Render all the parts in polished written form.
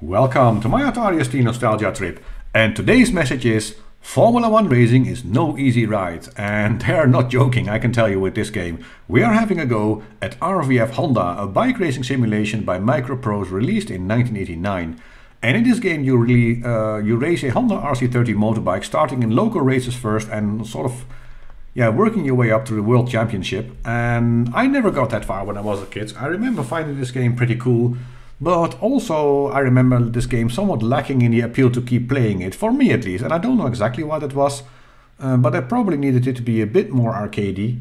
Welcome to my Atari ST nostalgia trip, and today's message is Formula 1 racing is no easy ride, and they're not joking, I can tell you with this game. We are having a go at RVF Honda, a bike racing simulation by Microprose released in 1989. And in this game you race a Honda RC30 motorbike, starting in local races first and sort of working your way up to the World Championship. And I never got that far when I was a kid. I remember finding this game pretty cool. But also I remember this game somewhat lacking in the appeal to keep playing it, for me at least, and I don't know exactly why that was, but I probably needed it to be a bit more arcadey,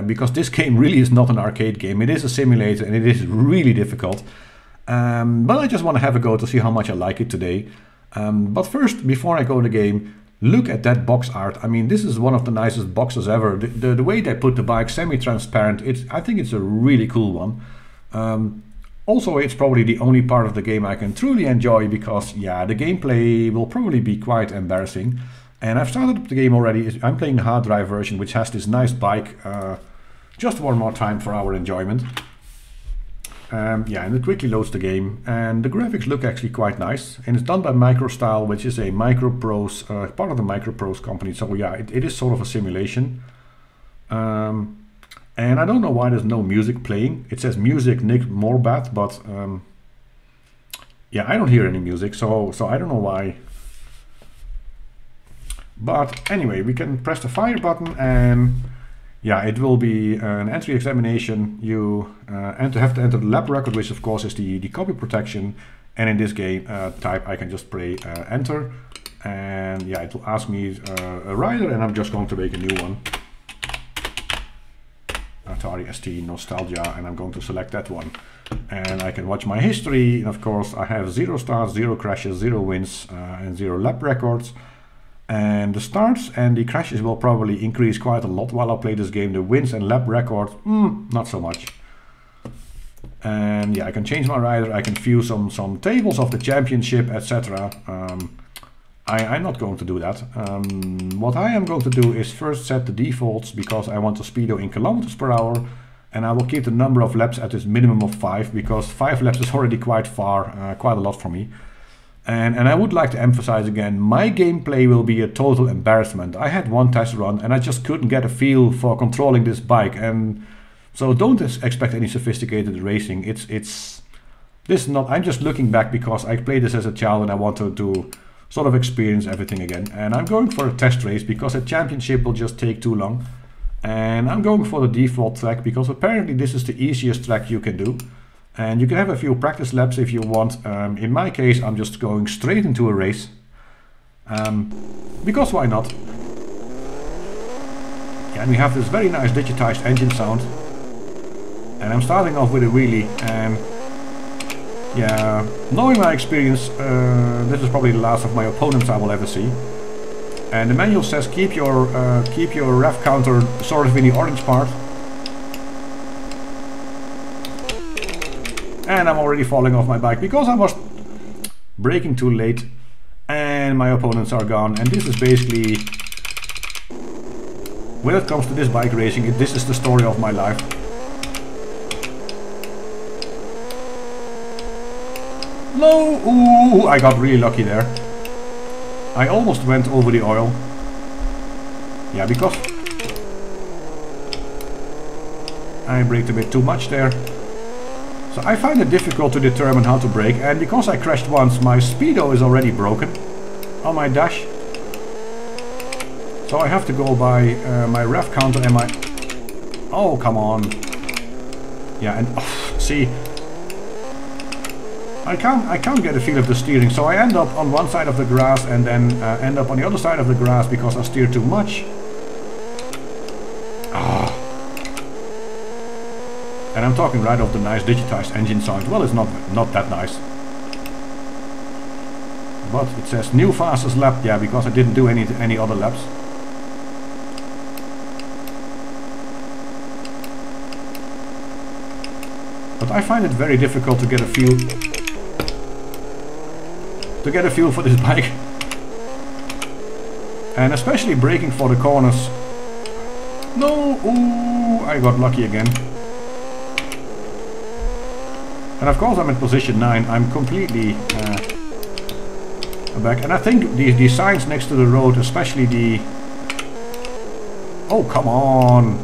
because this game really is not an arcade game. It is a simulator and it is really difficult, but I just want to have a go to see how much I like it today. But first, before I go to the game, look at that box art. I mean, this is one of the nicest boxes ever. The way they put the bike semi-transparent, I think it's a really cool one. Also, it's probably the only part of the game I can truly enjoy because, yeah, the gameplay will probably be quite embarrassing. And I've started up the game already. I'm playing the hard drive version, which has this nice bike. Just one more time for our enjoyment. And it quickly loads the game. And the graphics look actually quite nice. And it's done by MicroStyle, which is a Microprose, part of the Microprose company. So yeah, it is sort of a simulation. And I don't know why there's no music playing. It says music Nick Morbat, but I don't hear any music, so I don't know why. But anyway, we can press the fire button and it will be an entry examination. You have to enter the lap record, which of course is the copy protection. And in this game type, I can just play enter. And it will ask me a rider, and I'm just going to make a new one. Atari ST Nostalgia, and I'm going to select that one. And I can watch my history, and of course I have 0 starts, 0 crashes, 0 wins, and 0 lap records. And the starts and the crashes will probably increase quite a lot while I play this game. The wins and lap records, not so much. And I can change my rider, I can view some tables of the championship, etc. I'm not going to do that. What I am going to do is first set the defaults, because I want to speedo in kilometers per hour, and I will keep the number of laps at this minimum of 5, because 5 laps is already quite far, quite a lot for me. And I would like to emphasize again, my gameplay will be a total embarrassment. I had one test run and I just couldn't get a feel for controlling this bike, and so don't expect any sophisticated racing. This is not. I'm just looking back because I played this as a child and I wanted to sort of experience everything again. And I'm going for a test race because a championship will just take too long. And I'm going for the default track because apparently this is the easiest track you can do. And you can have a few practice laps if you want. In my case, I'm just going straight into a race. Because why not? And we have this very nice digitized engine sound. And I'm starting off with a wheelie, and knowing my experience, this is probably the last of my opponents I will ever see. And the manual says keep your ref counter sort of in the orange part. And I'm already falling off my bike because I was braking too late, and my opponents are gone. And this is basically, when it comes to this bike racing, this is the story of my life. No! Ooh, I got really lucky there. I almost went over the oil. Yeah, because I braked a bit too much there. So I find it difficult to determine how to brake, and because I crashed once, my speedo is already broken on my dash. So I have to go by my ref counter and my... Oh, come on. Yeah, and see... I can't get a feel of the steering, so I end up on one side of the grass and then end up on the other side of the grass because I steer too much. And I'm talking right off the nice digitized engine sound. Well, it's not that nice. But it says new fastest lap, because I didn't do any other laps. But I find it very difficult to get a feel for this bike, and especially braking for the corners. No, ooh, I got lucky again. And of course I'm in position 9. I'm completely back. And I think the signs next to the road, especially the... Oh, come on!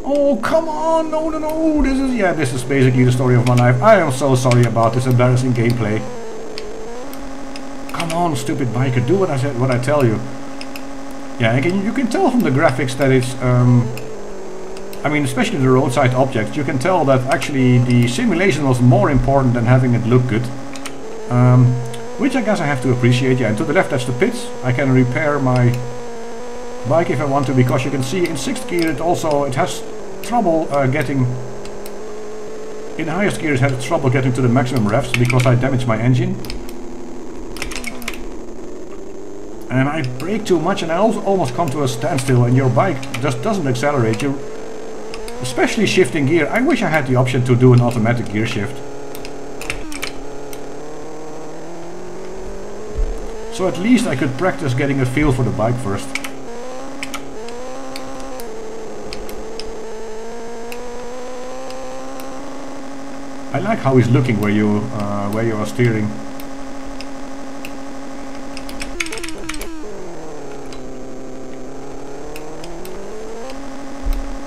Oh, come on! No, no, no! This is basically the story of my life. I am so sorry about this embarrassing gameplay. Come on, stupid biker, do what I tell you. Yeah, and you can tell from the graphics that it's... I mean, especially the roadside objects, you can tell that actually the simulation was more important than having it look good. Which I guess I have to appreciate. Yeah, and to the left that's the pits. I can repair my bike if I want to, because you can see in 6th gear it has trouble getting... In highest gear it has trouble getting to the maximum revs because I damaged my engine. And I brake too much and I also almost come to a standstill, and your bike just doesn't accelerate. You, especially shifting gear. I wish I had the option to do an automatic gear shift. So at least I could practice getting a feel for the bike first. I like how he's looking where you are steering.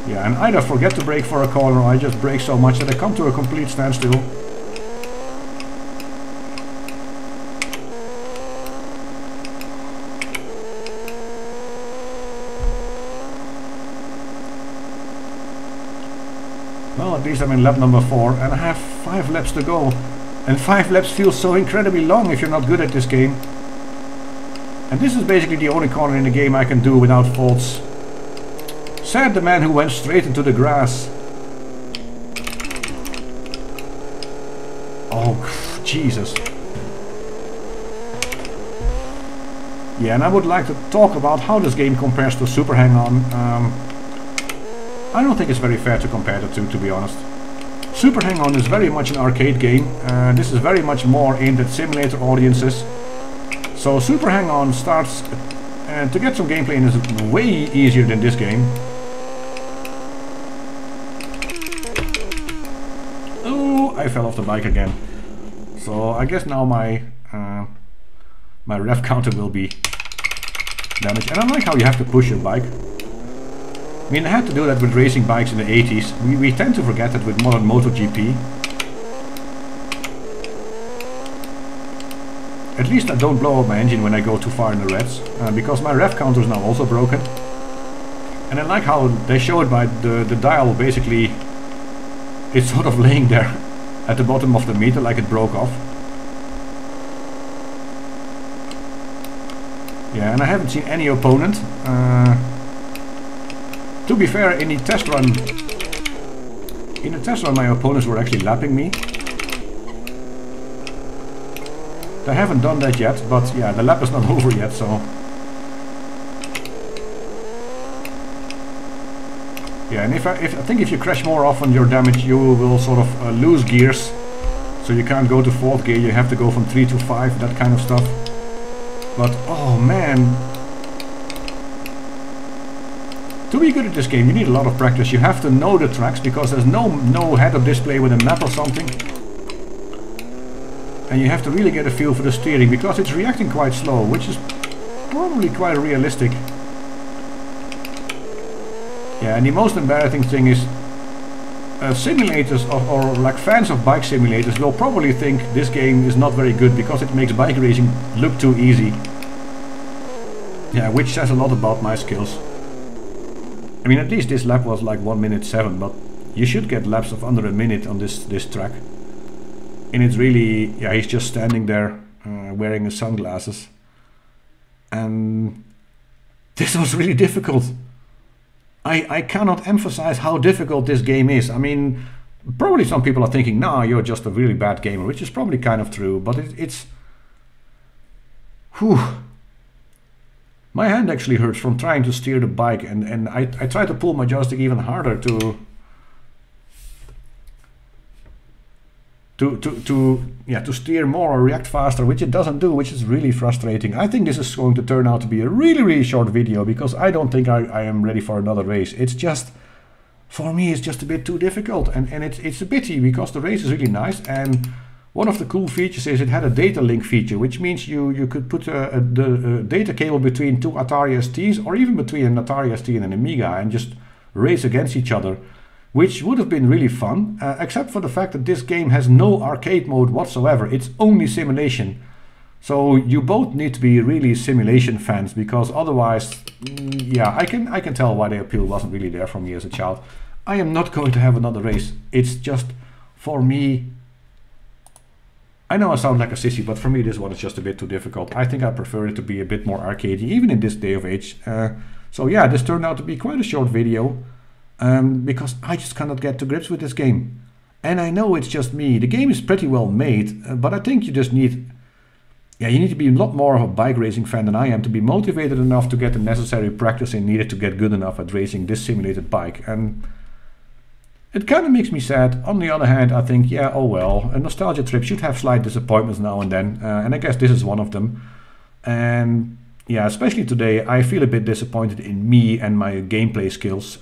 Yeah, and either forget to brake for a corner, or I just brake so much that I come to a complete standstill. Well, at least I'm in lap number 4 and I have 5 laps to go. And 5 laps feels so incredibly long if you're not good at this game. And this is basically the only corner in the game I can do without faults. Sad the man who went straight into the grass. Oh, Jesus. Yeah, and I would like to talk about how this game compares to Super Hang-On. I don't think it's very fair to compare the two, to be honest. Super Hang-On is very much an arcade game. This is very much more aimed at simulator audiences. So Super Hang-On starts... to get some gameplay in is way easier than this game. Oh, I fell off the bike again. So I guess now my rev counter will be damaged. And I like how you have to push your bike. I mean, I had to do that with racing bikes in the 80s. We tend to forget that with modern MotoGP. At least I don't blow up my engine when I go too far in the reds, because my rev counter is now also broken. And I like how they show it by the dial, basically it's sort of laying there at the bottom of the meter like it broke off. Yeah, and I haven't seen any opponent. To be fair, in the test run my opponents were actually lapping me. They haven't done that yet, but yeah, the lap is not over yet, so... Yeah, and I think if you crash more often you're damaged, you will sort of lose gears. So you can't go to 4th gear, you have to go from 3 to 5, that kind of stuff. But, oh man... To be good at this game, you need a lot of practice. You have to know the tracks, because there's no head-up display with a map or something. And you have to really get a feel for the steering, because it's reacting quite slow, which is probably quite realistic. Yeah, and the most embarrassing thing is simulators or like fans of bike simulators will probably think this game is not very good because it makes bike racing look too easy. Yeah, which says a lot about my skills. I mean, at least this lap was like 1:07, but you should get laps of under a minute on this track. And it's really, yeah, he's just standing there wearing his sunglasses. And this was really difficult. I cannot emphasize how difficult this game is. I mean, probably some people are thinking, nah, you're just a really bad gamer, which is probably kind of true, but it's... Whew. My hand actually hurts from trying to steer the bike, and I try to pull my joystick even harder to... to steer more or react faster, which it doesn't do, which is really frustrating. I think this is going to turn out to be a really short video, because I don't think I am ready for another race. It's just, for me, it's just a bit too difficult, and it's a pity, because the race is really nice, and one of the cool features is it had a data link feature, which means you could put the data cable between two Atari STs, or even between an Atari ST and an Amiga, and just race against each other, which would have been really fun, except for the fact that this game has no arcade mode whatsoever. It's only simulation. So you both need to be really simulation fans, because otherwise, yeah, I can tell why the appeal wasn't really there for me as a child. I am not going to have another race. It's just, for me, I know I sound like a sissy, but for me this one is just a bit too difficult. I think I prefer it to be a bit more arcadey, even in this day of age. So yeah, this turned out to be quite a short video. Because I just cannot get to grips with this game. And I know it's just me. The game is pretty well made, but I think you just need... Yeah, you need to be a lot more of a bike racing fan than I am to be motivated enough to get the necessary practice in needed to get good enough at racing this simulated bike. And it kind of makes me sad. On the other hand, I think, yeah, oh well, a nostalgia trip should have slight disappointments now and then. And I guess this is one of them. And yeah, especially today, I feel a bit disappointed in me and my gameplay skills.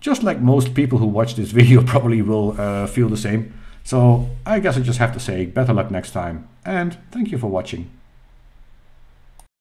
Just like most people who watch this video probably will feel the same. So I guess I just have to say better luck next time, and thank you for watching.